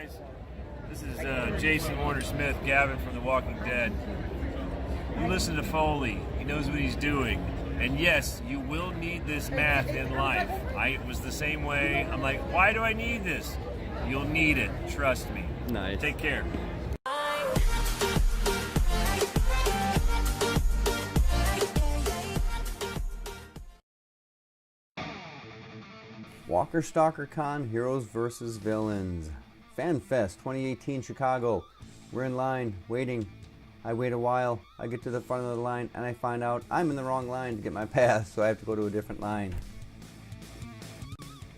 guys. This is Jayson Warner Smith, Gavin from The Walking Dead. You listen to Foley. He knows what he's doing. And yes, you will need this math in life. It was the same way. I'm like, why do I need this? You'll need it. Trust me. Nice. Take care. Walker Stalker Con Heroes vs. Villains. Fan Fest 2018 Chicago. We're in line, waiting. I wait a while, I get to the front of the line, and I find out I'm in the wrong line to get my pass, so I have to go to a different line.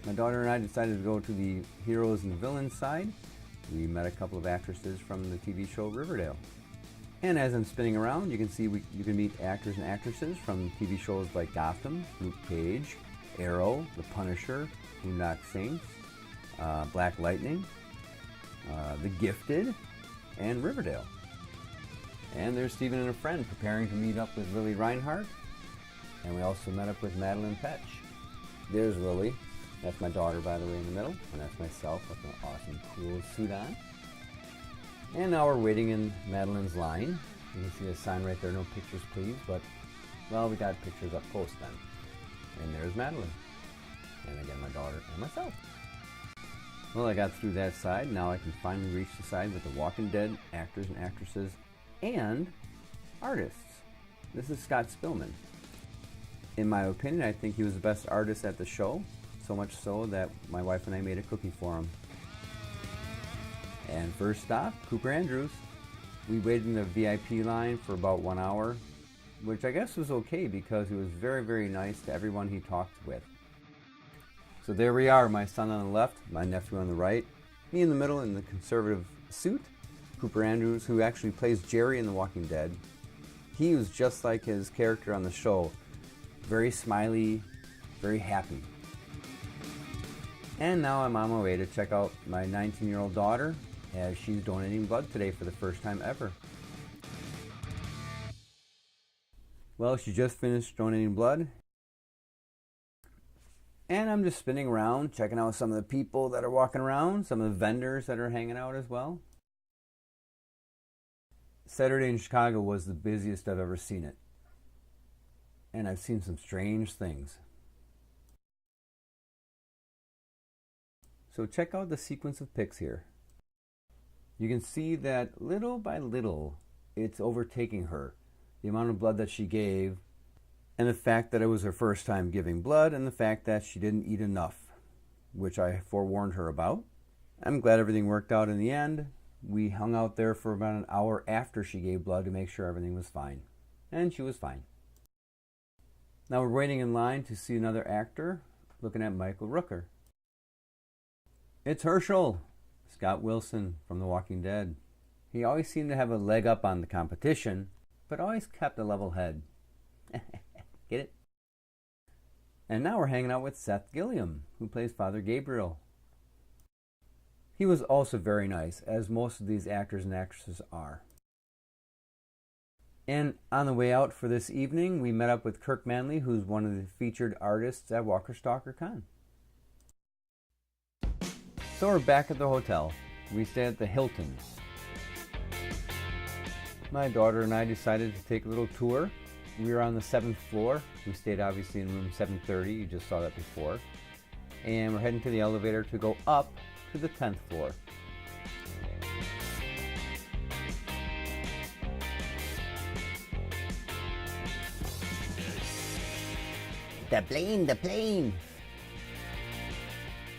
My daughter and I decided to go to the Heroes and Villains side. We met a couple of actresses from the TV show Riverdale. And as I'm spinning around, you can see you can meet actors and actresses from TV shows like Gotham, Luke Cage, Arrow, The Punisher, Boondock Saints, Black Lightning, The Gifted, and Riverdale. And there's Steven and a friend preparing to meet up with Lili Reinhart. And we also met up with Madelaine Petsch. There's Lili. That's my daughter, by the way, in the middle. And that's myself with an awesome, cool suit on. And now we're waiting in Madelaine's line. You can see a sign right there, no pictures please, but, well, we got pictures up close then. And there's Madelaine. And again, my daughter and myself. Well, I got through that side. Now I can finally reach the side with the Walking Dead actors and actresses and artists. This is Sott Spillman. In my opinion, I think he was the best artist at the show, so much so that my wife and I made a cookie for him. And first stop, Cooper Andrews. We waited in the VIP line for about 1 hour, which I guess was okay because he was very, very nice to everyone he talked with. So there we are, my son on the left, my nephew on the right, me in the middle in the conservative suit, Cooper Andrews, who actually plays Jerry in The Walking Dead. He was just like his character on the show, very smiley, very happy. And now I'm on my way to check out my 19-year-old daughter as she's donating blood today for the first time ever. Well, she just finished donating blood. And I'm just spinning around, checking out some of the people that are walking around, some of the vendors that are hanging out as well. Saturday in Chicago was the busiest I've ever seen it. And I've seen some strange things. So check out the sequence of pics here. You can see that little by little, it's overtaking her. The amount of blood that she gave, and the fact that it was her first time giving blood, and the fact that she didn't eat enough, which I forewarned her about. I'm glad everything worked out in the end. We hung out there for about an hour after she gave blood to make sure everything was fine. And she was fine. Now we're waiting in line to see another actor, looking at Michael Rooker. It's Herschel, Scott Wilson from The Walking Dead. He always seemed to have a leg up on the competition, but always kept a level head. Get it? And now we're hanging out with Seth Gilliam, who plays Father Gabriel. He was also very nice, as most of these actors and actresses are. And on the way out for this evening, we met up with Kirk Manley, who's one of the featured artists at Walker Stalker Con. So we're back at the hotel. We stayed at the Hilton. My daughter and I decided to take a little tour. We were on the 7th floor. We stayed obviously in room 730, you just saw that before. And we're heading to the elevator to go up to the 10th floor. The plane!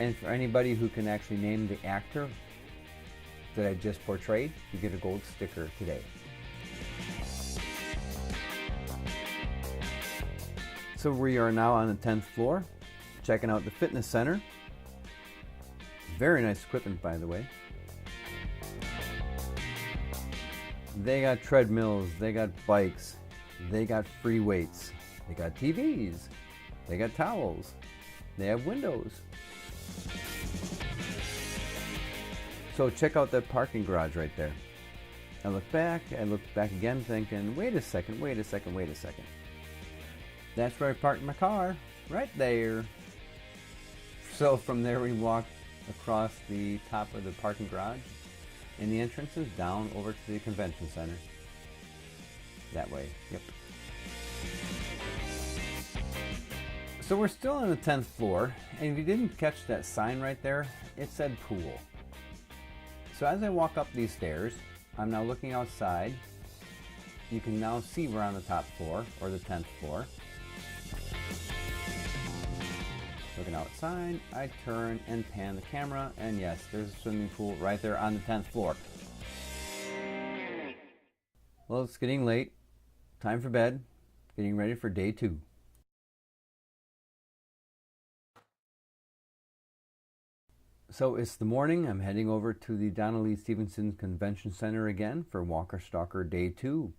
And for anybody who can actually name the actor that I just portrayed, you get a gold sticker today. So we are now on the 10th floor, checking out the fitness center. Very nice equipment, by the way. They got treadmills, they got bikes, they got free weights, they got TVs, they got towels, they have windows. So check out that parking garage right there. I look back again thinking, wait a second. That's where I parked my car, right there. So from there we walked across the top of the parking garage, and the entrance is down over to the convention center. That way, yep. So we're still on the 10th floor, and if you didn't catch that sign right there, it said pool. So as I walk up these stairs, I'm now looking outside. You can now see we're on the top floor, or the 10th floor. Looking outside, I turn and pan the camera, and yes, there's a swimming pool right there on the 10th floor. Well, it's getting late. Time for bed. Getting ready for day 2. So it's the morning. I'm heading over to the Donald Lee Stevenson Convention Center again for Walker Stalker Day 2.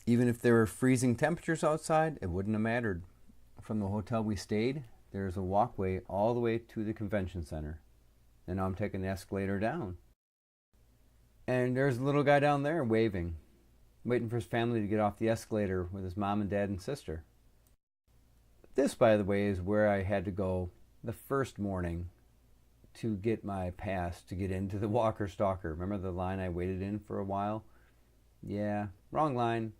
Even if there were freezing temperatures outside, it wouldn't have mattered. From the hotel we stayed, there's a walkway all the way to the convention center. And now I'm taking the escalator down. And there's a little guy down there waving, waiting for his family to get off the escalator with his mom and dad and sister. This, by the way, is where I had to go the first morning to get my pass to get into the Walker Stalker. Remember the line I waited in for a while? Yeah, wrong line.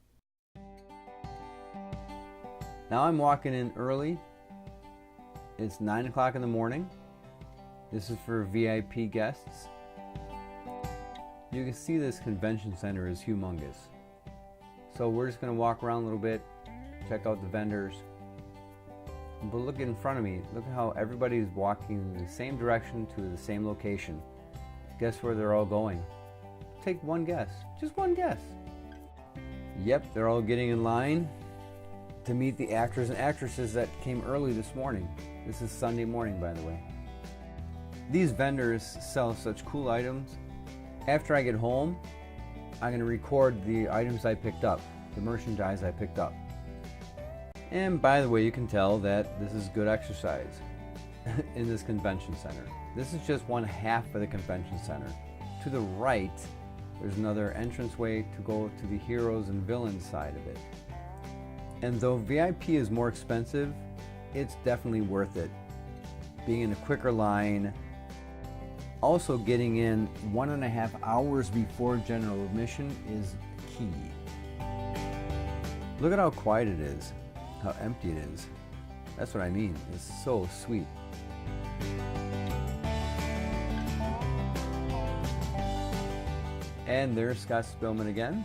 Now I'm walking in early. It's 9 o'clock in the morning. This is for VIP guests. You can see this convention center is humongous. So we're just going to walk around a little bit, check out the vendors. But look in front of me. Look at how everybody's walking in the same direction to the same location. Guess where they're all going? Take one guess. Just one guess. Yep, they're all getting in line to meet the actors and actresses that came early this morning. This is Sunday morning, by the way. These vendors sell such cool items. After I get home, I'm going to record the items I picked up, the merchandise I picked up. And by the way, you can tell that this is good exercise in this convention center. This is just one half of the convention center. To the right, there's another entranceway to go to the heroes and villains side of it. And though VIP is more expensive, it's definitely worth it. Being in a quicker line, also getting in 1.5 hours before general admission is key. Look at how quiet it is, how empty it is. That's what I mean, it's so sweet. And there's Sott Spillman again,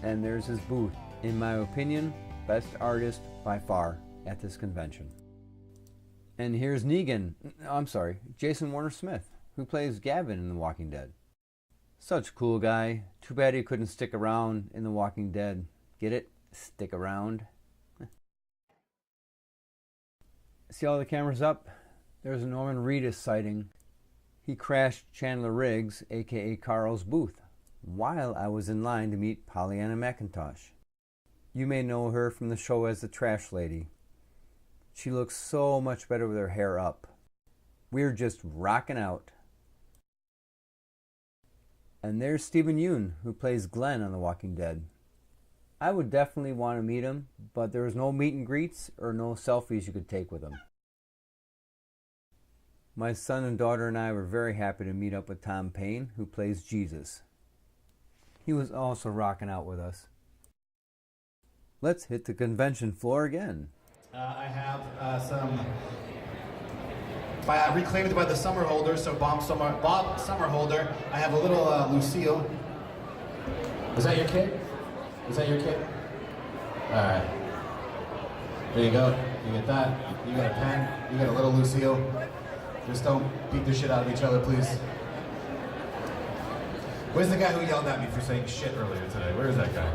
and there's his booth. In my opinion, best artist by far at this convention. And here's Jayson Warner Smith, who plays Gavin in The Walking Dead. Such a cool guy. Too bad he couldn't stick around in The Walking Dead. Get it? Stick around. See all the cameras up? There's a Norman Reedus sighting. He crashed Chandler Riggs, aka Carl's booth, while I was in line to meet Pollyanna McIntosh. You may know her from the show as the Trash Lady. She looks so much better with her hair up. We're just rocking out. And there's Stephen Yeun, who plays Glenn on The Walking Dead. I would definitely want to meet him, but there was no meet and greets or no selfies you could take with him. My son and daughter and I were very happy to meet up with Tom Payne, who plays Jesus. He was also rocking out with us. Let's hit the convention floor again. I have some reclaimed by the summer holder, so Bob Summerholder. I have a little Lucille. Is that your kid? Is that your kid? All right. There you go. You get that. You got a pen. You got a little Lucille. Just don't beat the shit out of each other, please. Where's the guy who yelled at me for saying shit earlier today? Where is that guy?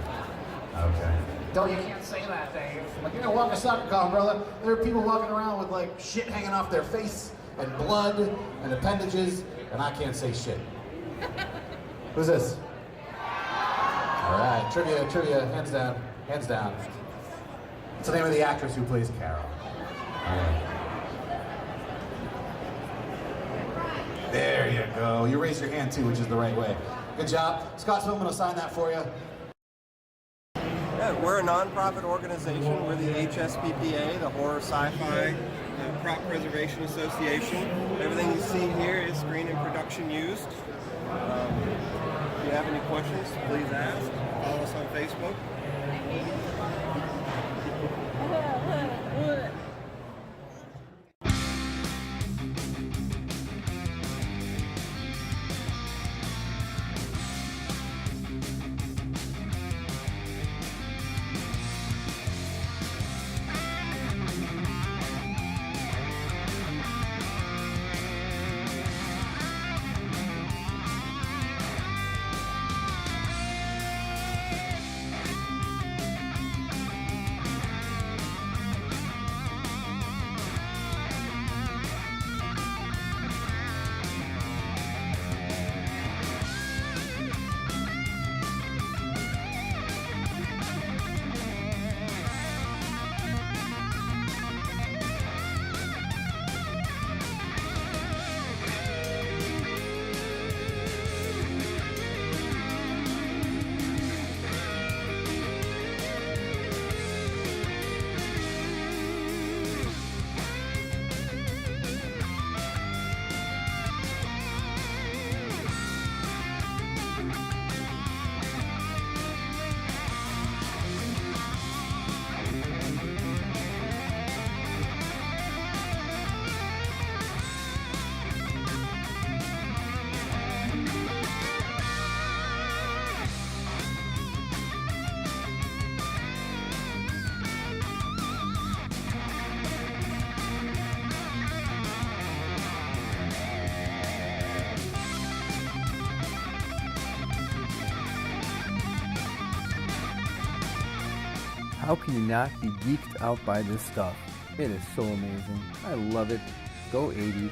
Okay. You can't say that, Dave. Like, you know, walk a soccer car, brother. There are people walking around with, like, shit hanging off their face, and blood, and appendages, and I can't say shit. Who's this? All right, trivia, hands down, hands down. What's the name of the actress who plays Carol? All right. There you go. You raise your hand, too, which is the right way. Good job. Sott Spillman will sign that for you. Yeah, we're a non-profit organization. We're the HSPPA, the Horror Sci-Fi Prop Preservation Association. Everything you see here is screen and production used. If you have any questions, please ask. Follow us on Facebook. How can you not be geeked out by this stuff? It is so amazing. I love it. Go 80s.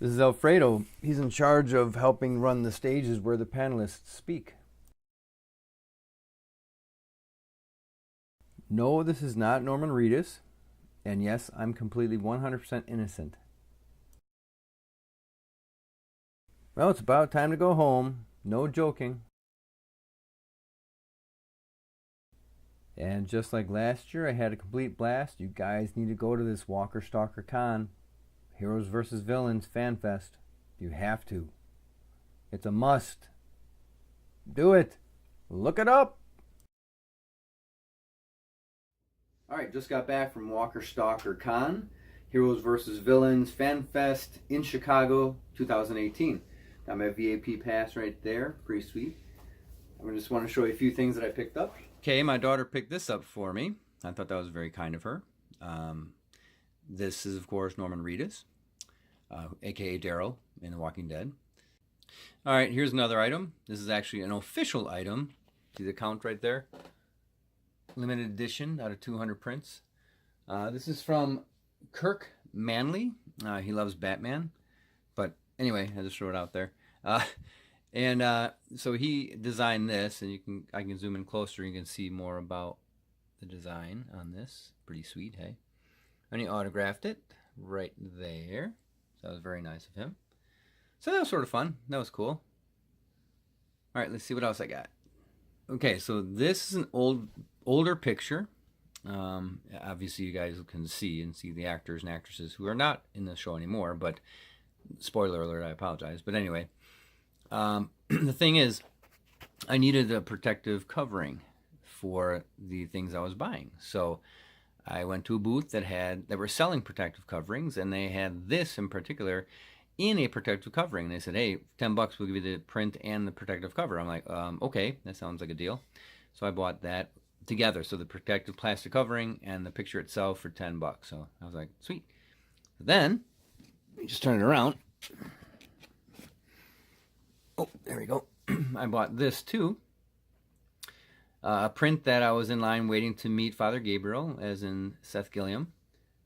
This is Alfredo. He's in charge of helping run the stages where the panelists speak. No, this is not Norman Reedus. And yes, I'm completely 100% innocent. Well, it's about time to go home. No joking. And just like last year, I had a complete blast. You guys need to go to this Walker Stalker Con. Heroes vs. Villains Fan Fest. You have to. It's a must. Do it. Look it up. Alright, just got back from Walker Stalker Con. Heroes vs. Villains Fan Fest in Chicago 2018. Got my VIP pass right there. Pretty sweet. I just want to show you a few things that I picked up. Okay, my daughter picked this up for me. I thought that was very kind of her. This is, of course, Norman Reedus, a.k.a. Daryl in The Walking Dead. All right, here's another item. This is actually an official item. See the count right there? Limited edition out of 200 prints. This is from Kirk Manley. He loves Batman. But anyway, I just throw it out there. So he designed this, and I can zoom in closer. You can see more about the design on this. Pretty sweet, hey? And he autographed it right there. So that was very nice of him. So that was sort of fun. That was cool. All right, let's see what else I got. Okay, so this is an older picture. Obviously, you guys can see the actors and actresses who are not in the show anymore. But spoiler alert, I apologize. But anyway, the thing is, I needed a protective covering for the things I was buying. So I went to a booth that were selling protective coverings, and they had this in particular in a protective covering. And they said, hey, $10, we'll give you the print and the protective cover. I'm like, okay, that sounds like a deal. So I bought that together. So the protective plastic covering and the picture itself for $10. So I was like, sweet. Then, just turn it around. Oh, there we go. I bought this too. A print that I was in line waiting to meet Father Gabriel, as in Seth Gilliam.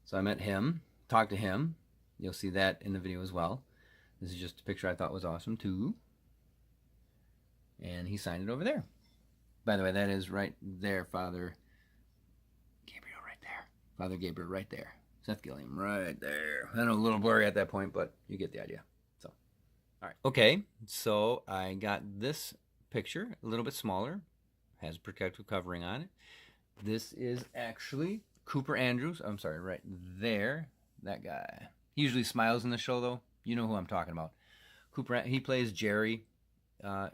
So I met him, talked to him. You'll see that in the video as well. This is just a picture I thought was awesome too. And he signed it over there. By the way, that is right there, Father Gabriel right there. Father Gabriel right there. Seth Gilliam right there. I know, a little blurry at that point, but you get the idea. So, all right. Okay, so I got this picture, a little bit smaller. Has a protective covering on it. This is actually Cooper Andrews. I'm sorry, right there. That guy. He usually smiles in the show, though. You know who I'm talking about. Cooper. He plays Jerry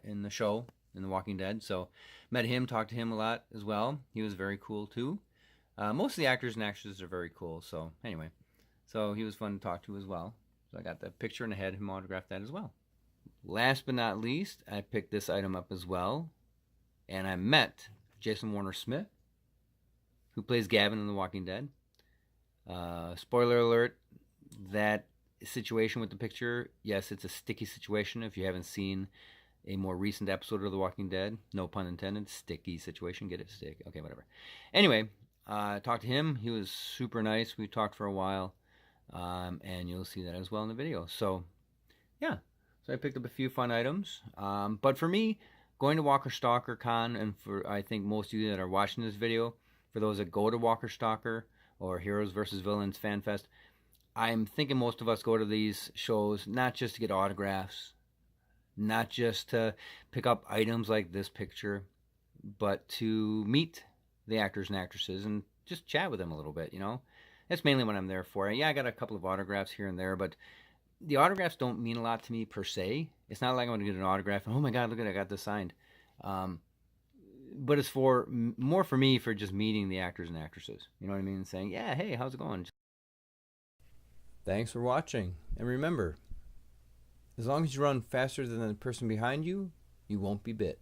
in the show, in The Walking Dead. So met him, talked to him a lot as well. He was very cool too. Most of the actors and actresses are very cool. So anyway, so he was fun to talk to as well. So I got the picture and I had him autograph that as well. Last but not least, I picked this item up as well. And I met Jayson Warner Smith, who plays Gavin in The Walking Dead. Spoiler alert, that situation with the picture, yes, it's a sticky situation. If you haven't seen a more recent episode of The Walking Dead, no pun intended, sticky situation, get it, stick, okay, whatever. Anyway, I talked to him. He was super nice. We talked for a while, and you'll see that as well in the video. So, yeah, so I picked up a few fun items. But for me, going to Walker Stalker Con, and for I think most of you that are watching this video, for those that go to Walker Stalker or Heroes vs. Villains Fan Fest, I'm thinking most of us go to these shows not just to get autographs, not just to pick up items like this picture, but to meet the actors and actresses and just chat with them a little bit, you know? That's mainly what I'm there for. Yeah, I got a couple of autographs here and there, but the autographs don't mean a lot to me per se. It's not like I'm going to get an autograph and, oh my God, look at it, I got this signed. But it's more for me for just meeting the actors and actresses. You know what I mean? Saying, yeah, hey, how's it going? Thanks for watching. And remember, as long as you run faster than the person behind you, you won't be bit.